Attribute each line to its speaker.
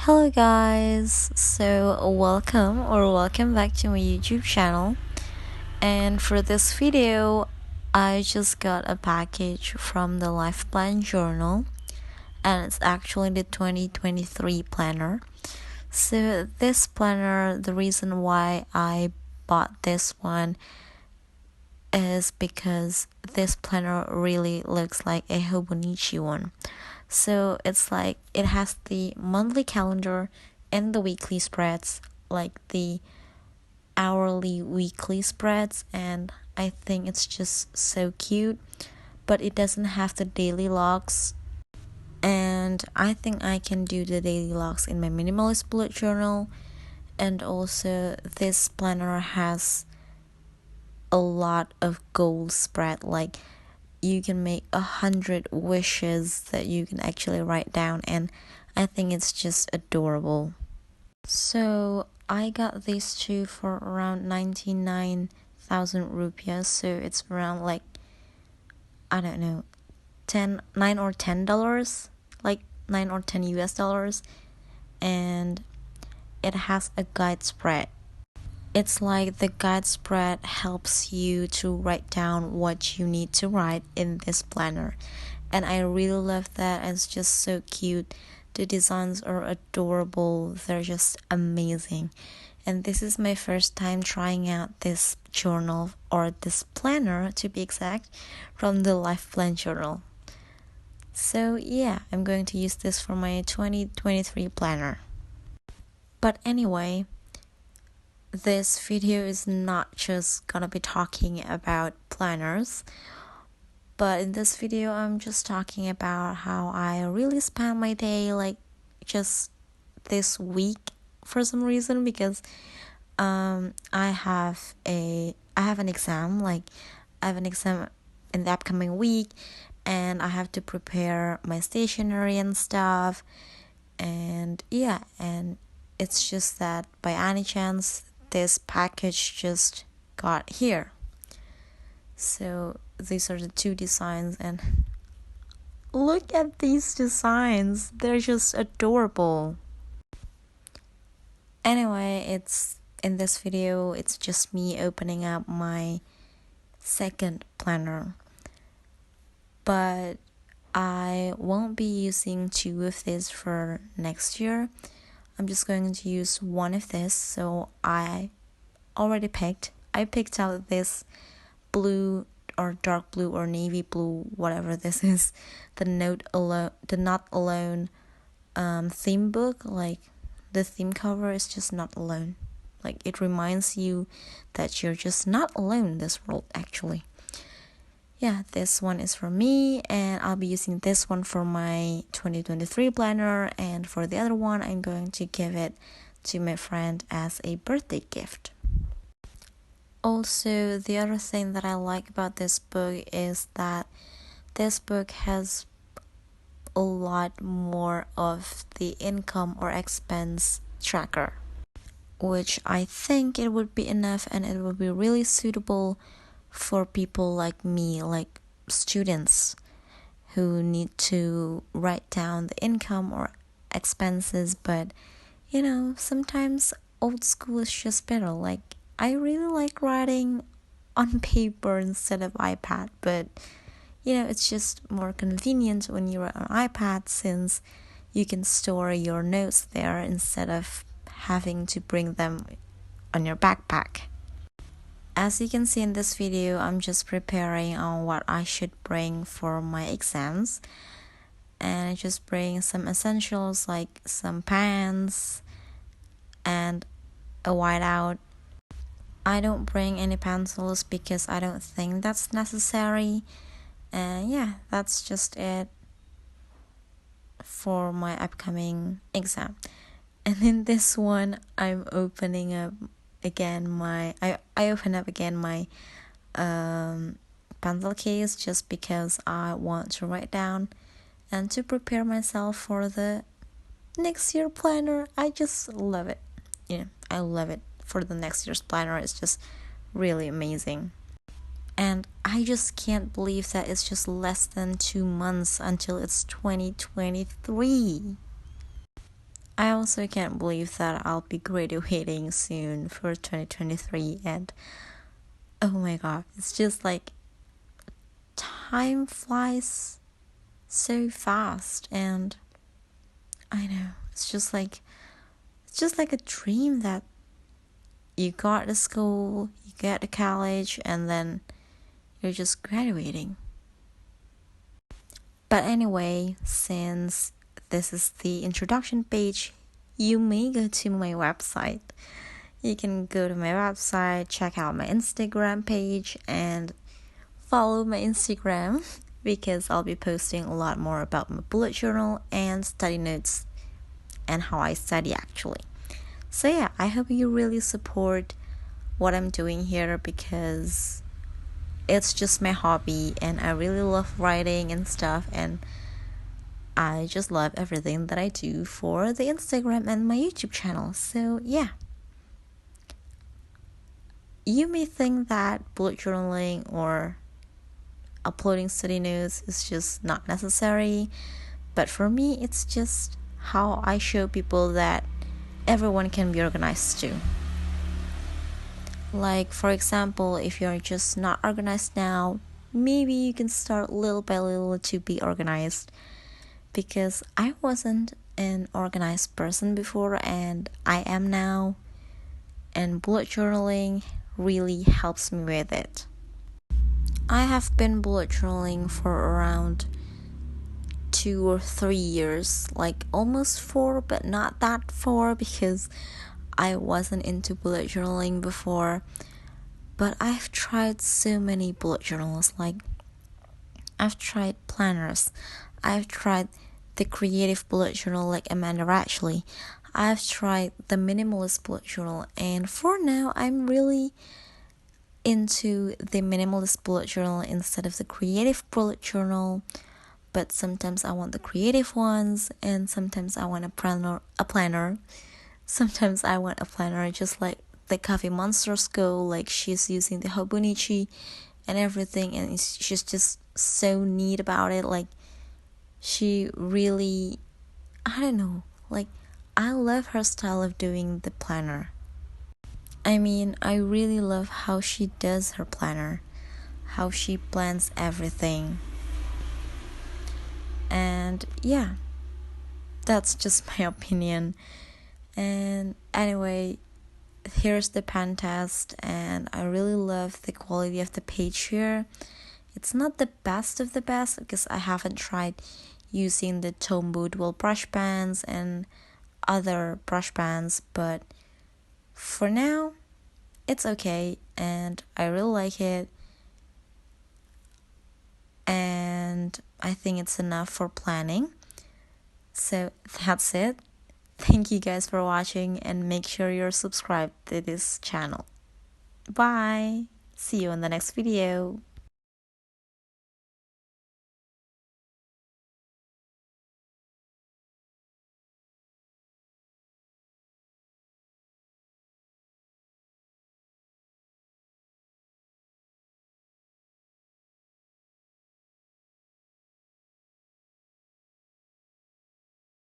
Speaker 1: Hello guys, so welcome back to my YouTube channel. And for this video, I just got a package from the Life Plan Journal, and it's actually the 2023 planner. So this planner, the reason why I bought this one is because this planner really looks like a Hobonichi one. So it's like it has the monthly calendar and the weekly spreads, like the hourly, weekly spreads, and I think it's just so cute. But it doesn't have the daily logs, and I think I can do the daily logs in my minimalist bullet journal. And also, this planner has a lot of goal spread, like you can make 100 wishes that you can actually write down, and I think it's just adorable. So I got these two for around 99,000 rupiahs, so it's around like, I don't know, 9 or $10, like 9 or 10 US dollars, and it has a guide spread. It's like the guide spread helps you to write down what you need to write in this planner. And I really love that. It's just so cute. The designs are adorable. They're just amazing. And this is my first time trying out this journal, or this planner to be exact, from the Life Plan Journal. So yeah, I'm going to use this for my 2023 planner. But anyway, this video is not just gonna be talking about planners, but in this video I'm just talking about how I really spent my day, like just this week for some reason, because I have an exam, like I have an exam in the upcoming week, and I have to prepare my stationery and stuff. And yeah, and it's just that by any chance this package just got here. So these are the two designs, and look at these designs, they're just adorable. Anyway, it's in this video, it's just me opening up my second planner, but I won't be using two of these for next year. I'm just going to use one of this. So I picked out this blue or dark blue or navy blue, whatever this is, the Not Alone theme book. Like the theme cover is just not alone. Like it reminds you that you're just not alone in this world, actually. Yeah, this one is for me, and I'll be using this one for my 2023 planner, and for the other one I'm going to give it to my friend as a birthday gift. Also, the other thing that I like about this book is that this book has a lot more of the income or expense tracker, which I think it would be enough, and it would be really suitable for people like me, like students who need to write down the income or expenses. But sometimes old school is just better. Like I really like writing on paper instead of iPad, but it's just more convenient when you write on iPad, since you can store your notes there instead of having to bring them on your backpack. As you can see in this video, I'm just preparing on what I should bring for my exams, and I just bring some essentials like some pens and a whiteout. I don't bring any pencils because I don't think that's necessary, and yeah, that's just it for my upcoming exam. And in this one, I'm opening up again I open up again my pencil case, just because I want to write down and to prepare myself for the next year planner. I just love it. I love it for the next year's planner. It's just really amazing. And I just can't believe that it's just less than 2 months until it's 2023. I also can't believe that I'll be graduating soon for 2023, and oh my god, it's just like time flies so fast, and I know it's just like a dream that you got to school, you get to college, and then you're just graduating. But anyway, since this is the introduction page, you may go to my website. You can go to my website, check out my Instagram page, and follow my Instagram because I'll be posting a lot more about my bullet journal and study notes and how I study actually. So yeah, I hope you really support what I'm doing here because it's just my hobby and I really love writing and stuff, and I just love everything that I do for the Instagram and my YouTube channel. So yeah, you may think that bullet journaling or uploading study notes is just not necessary, but for me it's just how I show people that everyone can be organized too. Like for example, if you're just not organized now, maybe you can start little by little to be organized, because I wasn't an organized person before and I am now, and bullet journaling really helps me with it. I have been bullet journaling for around 2 or 3 years, like almost 4, but not that 4 because I wasn't into bullet journaling before. But I've tried so many bullet journals, like I've tried planners, I've tried the creative bullet journal like Amanda Ratchley, I've tried the minimalist bullet journal, and for now I'm really into the minimalist bullet journal instead of the creative bullet journal. But sometimes I want the creative ones, and sometimes I want a planner. Sometimes I want a planner just like the Coffee Monsters go, like she's using the Hobonichi and everything, and she's just so neat about it. Like she really, I don't know, like I love her style of doing the planner. I mean, I really love how she does her planner, how she plans everything. And yeah, that's just my opinion. And anyway, here's the pen test, and I really love the quality of the page here. It's not the best of the best because I haven't tried using the Tombow dual brush pens and other brush pens, but for now it's okay and I really like it, and I think it's enough for planning. So that's it. Thank you guys for watching, and make sure you're subscribed to this channel. Bye. See you in the next video.